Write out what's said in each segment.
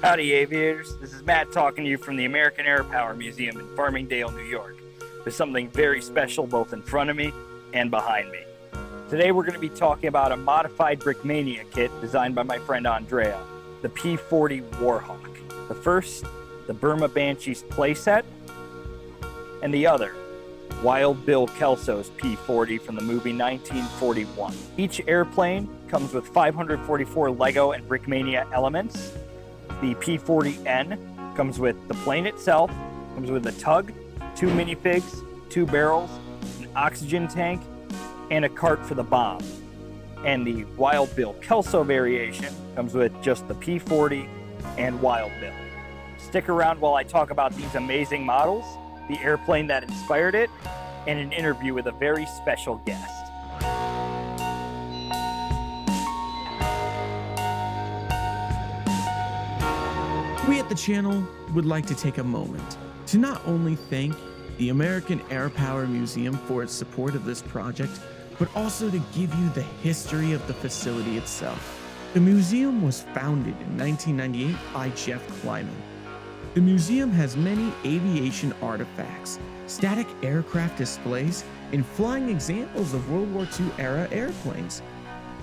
Howdy, aviators. This is Matt talking to you from the American Airpower Museum in Farmingdale, New York. There's something very special both in front of me and behind me. Today we're going to be talking about a modified Brickmania kit designed by my friend Andrea, the P-40 Warhawk. The first, the Burma Banshees playset, and the other, Wild Bill Kelso's P-40 from the movie 1941. Each airplane comes with 544 Lego and Brickmania elements. The P-40N comes with the plane itself, comes with a tug, 2 minifigs, 2 barrels, an oxygen tank, and a cart for the bomb. And the Wild Bill Kelso variation comes with just the P-40 and Wild Bill. Stick around while I talk about these amazing models, the airplane that inspired it, and an interview with a very special guest. We at the channel would like to take a moment to not only thank the American Airpower Museum for its support of this project, but also to give you the history of the facility itself. The museum was founded in 1998 by Jeff Kleiman. The museum has many aviation artifacts, static aircraft displays, and flying examples of World War II era airplanes.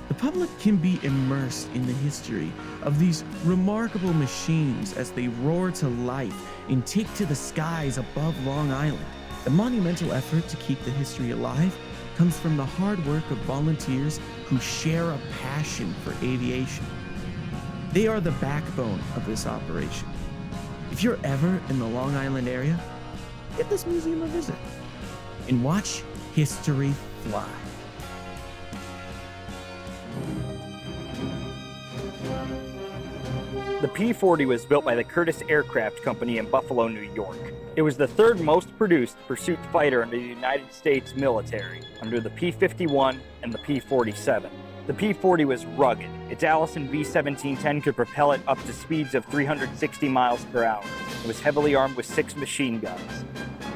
The public can be immersed in the history of these remarkable machines as they roar to life and take to the skies above Long Island. The monumental effort to keep the history alive comes from the hard work of volunteers who share a passion for aviation. They are the backbone of this operation. If you're ever in the Long Island area, give this museum a visit and watch history fly. The P-40 was built by the Curtiss Aircraft Company in Buffalo, New York. It was the third most produced pursuit fighter under the United States military, under the P-51 and the P-47. The P-40 was rugged. Its Allison V-1710 could propel it up to speeds of 360 miles per hour. It was heavily armed with 6 machine guns.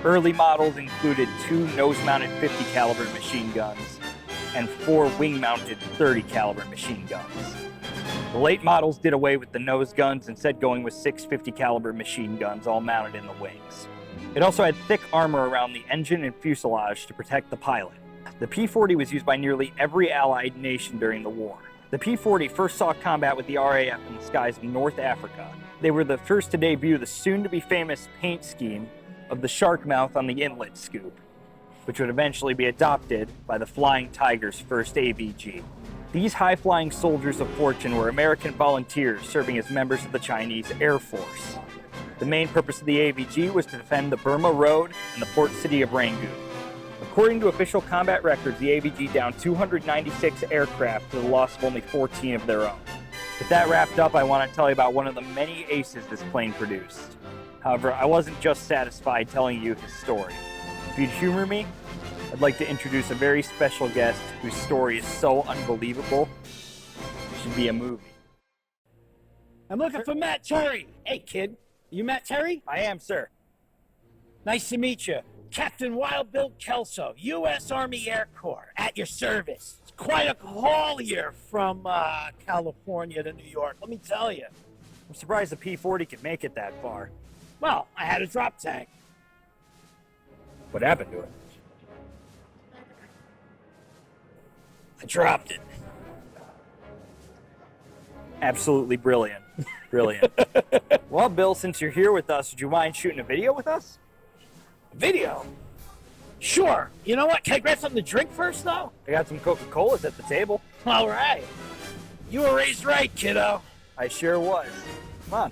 Early models included 2 nose-mounted 50 caliber machine guns and 4 wing-mounted 30 caliber machine guns. The late models did away with the nose guns, instead going with 6 50 caliber machine guns all mounted in the wings. It also had thick armor around the engine and fuselage to protect the pilot. The P-40 was used by nearly every Allied nation during the war. The P-40 first saw combat with the RAF in the skies of North Africa. They were the first to debut the soon-to-be famous paint scheme of the shark mouth on the inlet scoop, which would eventually be adopted by the Flying Tiger's first AVG. These high-flying soldiers of fortune were American volunteers serving as members of the Chinese Air Force. The main purpose of the AVG was to defend the Burma Road and the port city of Rangoon. According to official combat records, the AVG downed 296 aircraft to the loss of only 14 of their own. With that wrapped up, I want to tell you about one of the many aces this plane produced. However, I wasn't just satisfied telling you his story. If you'd humor me, I'd like to introduce a very special guest whose story is so unbelievable, it should be a movie. I'm looking for Matt Terry. Hey, kid. You Matt Terry? I am, sir. Nice to meet you. Captain Wild Bill Kelso, U.S. Army Air Corps, at your service. It's quite a haul here from California to New York, let me tell you. I'm surprised the P-40 could make it that far. Well, I had a drop tank. What happened to it? I dropped it. Absolutely brilliant. Brilliant. Well, Bill, since you're here with us, would you mind shooting a video with us? Video? Sure. You know what? Can I grab something to drink first, though? I got some Coca-Colas at the table. All right. You were raised right, kiddo. I sure was. Come on.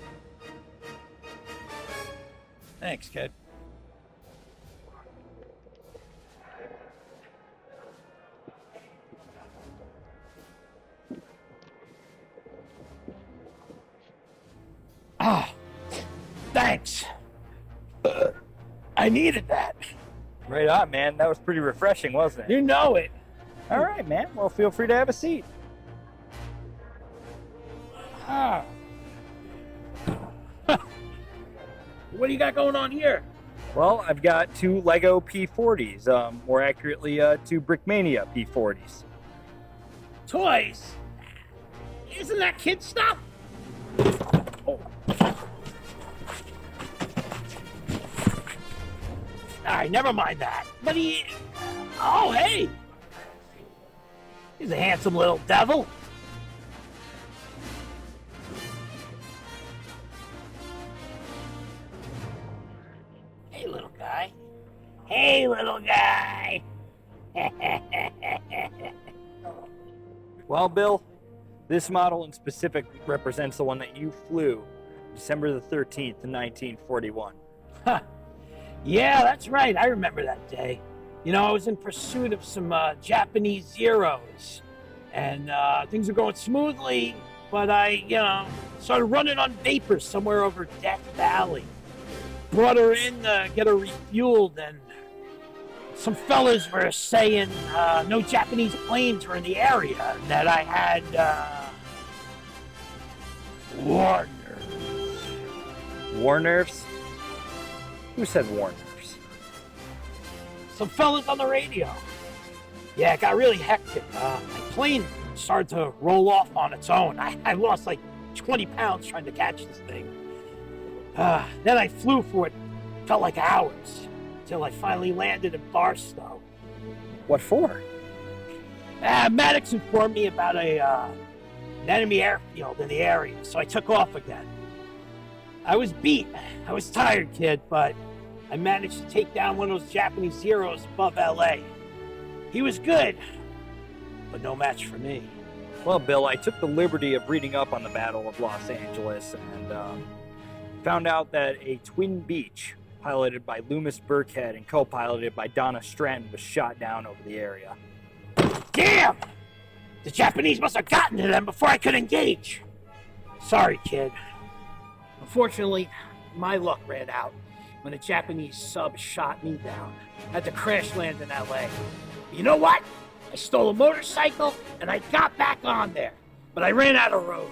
Thanks, kid. Ah, thanks. I needed that. Right on, man. That was pretty refreshing, wasn't it? You know it. All right, man. Well, feel free to have a seat. Ah. What do you got going on here? Well, I've got 2 Lego P-40s. More accurately, 2 Brickmania P-40s. Toys? Isn't that kid stuff? Oh. right, never mind that. But he... Oh, hey! He's a handsome little devil. Hey, little guy. Hey, little guy! Well, Bill, this model in specific represents the one that you flew December the 13th, 1941. Huh. Yeah, that's right. I remember that day. You know, I was in pursuit of some Japanese Zeros, and things were going smoothly, but I, started running on vapors somewhere over Death Valley. Brought her in to get her refueled, and some fellas were saying no Japanese planes were in the area, and that I had war nerves. War nerves? Who said war nerves? Some fellas on the radio. Yeah, it got really hectic. My plane started to roll off on its own. I lost like 20 pounds trying to catch this thing. Then I flew for it. Felt like hours. Until I finally landed in Barstow. What for? Maddox informed me about an enemy airfield in the area, so I took off again. I was beat. I was tired, kid, but I managed to take down one of those Japanese Zeros above LA. He was good, but no match for me. Well, Bill, I took the liberty of reading up on the Battle of Los Angeles and found out that a Twin Beach, piloted by Loomis Burkhead and co-piloted by Donna Stratton, was shot down over the area. Damn! The Japanese must have gotten to them before I could engage. Sorry, kid. Unfortunately, my luck ran out when a Japanese sub shot me down. Had to crash land in LA. You know what? I stole a motorcycle and I got back on there, but I ran out of road.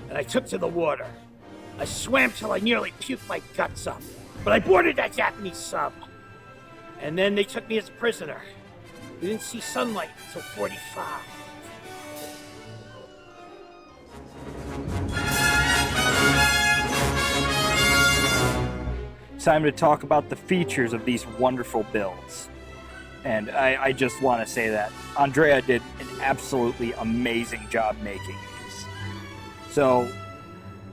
And I took to the water. I swam till I nearly puked my guts up, but I boarded that Japanese sub. And then they took me as a prisoner. We didn't see sunlight until 45. Time to talk about the features of these wonderful builds. And I just want to say that Andrea did an absolutely amazing job making these. So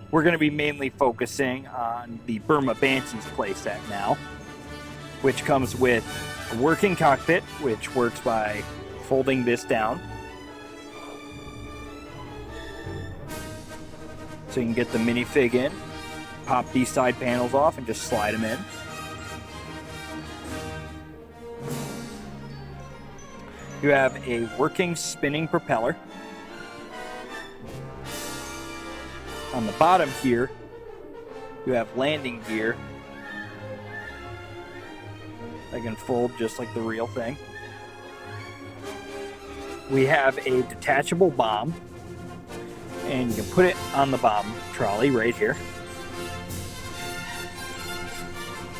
we're going to be mainly focusing on the Burma Banshees playset now, which comes with a working cockpit, which works by folding this down. So you can get the minifig in, pop these side panels off, and just slide them in. You have a working spinning propeller. On the bottom here, you have landing gear that can fold just like the real thing. We have a detachable bomb, and you can put it on the bomb trolley right here.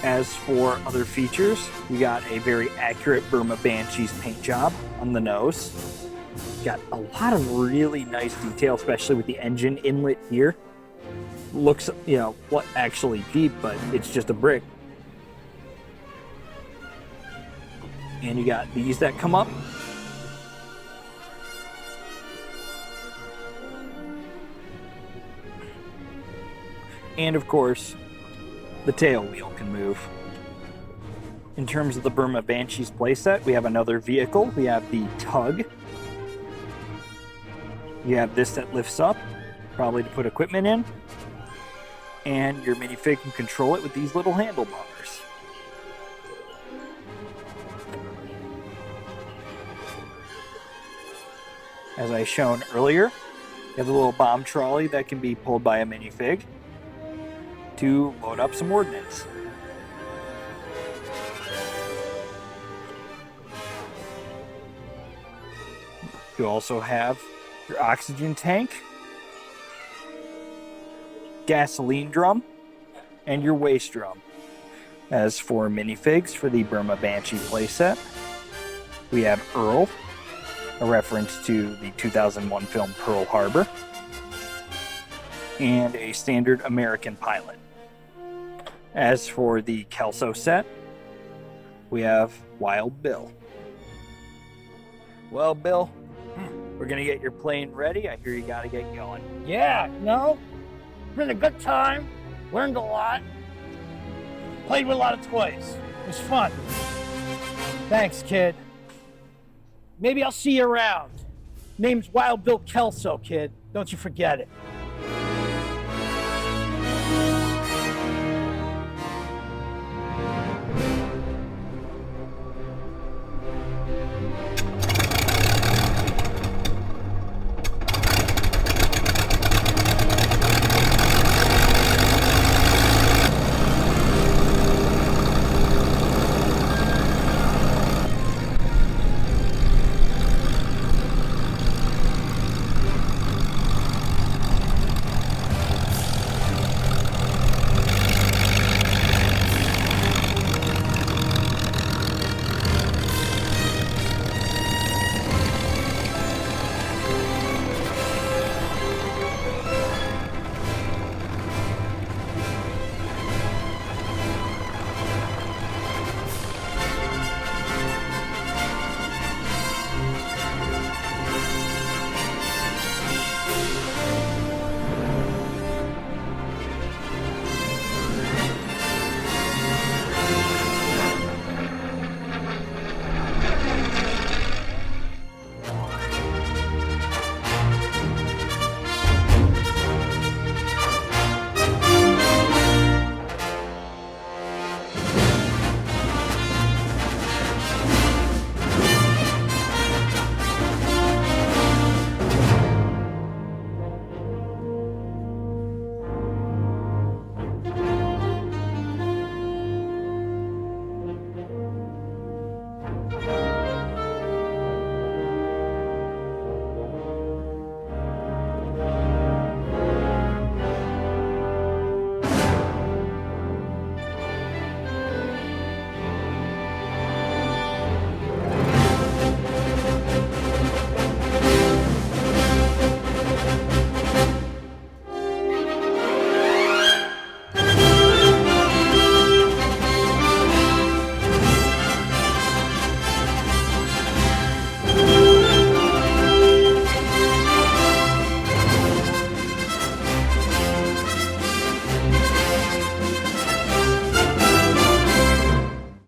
As for other features, we got a very accurate Burma Banshees paint job on the nose. Got a lot of really nice detail, especially with the engine inlet here. Looks, what actually deep, but it's just a brick. And you got these that come up. And of course, the tail wheel can move. In terms of the Burma Banshees playset, we have another vehicle. We have the tug. You have this that lifts up, probably to put equipment in. And your minifig can control it with these little handlebars. As I shown earlier, you have the little bomb trolley that can be pulled by a minifig to load up some ordnance. You also have your oxygen tank, gasoline drum, and your waste drum. As for minifigs for the Burma Banshee playset, we have Earl, a reference to the 2001 film Pearl Harbor, and a standard American pilot. As for the Kelso set, we have Wild Bill. Well, Bill, we're gonna get your plane ready. I hear you gotta get going. Yeah, no, been a good time. Learned a lot. Played with a lot of toys. It was fun. Thanks, kid. Maybe I'll see you around. Name's Wild Bill Kelso, kid. Don't you forget it.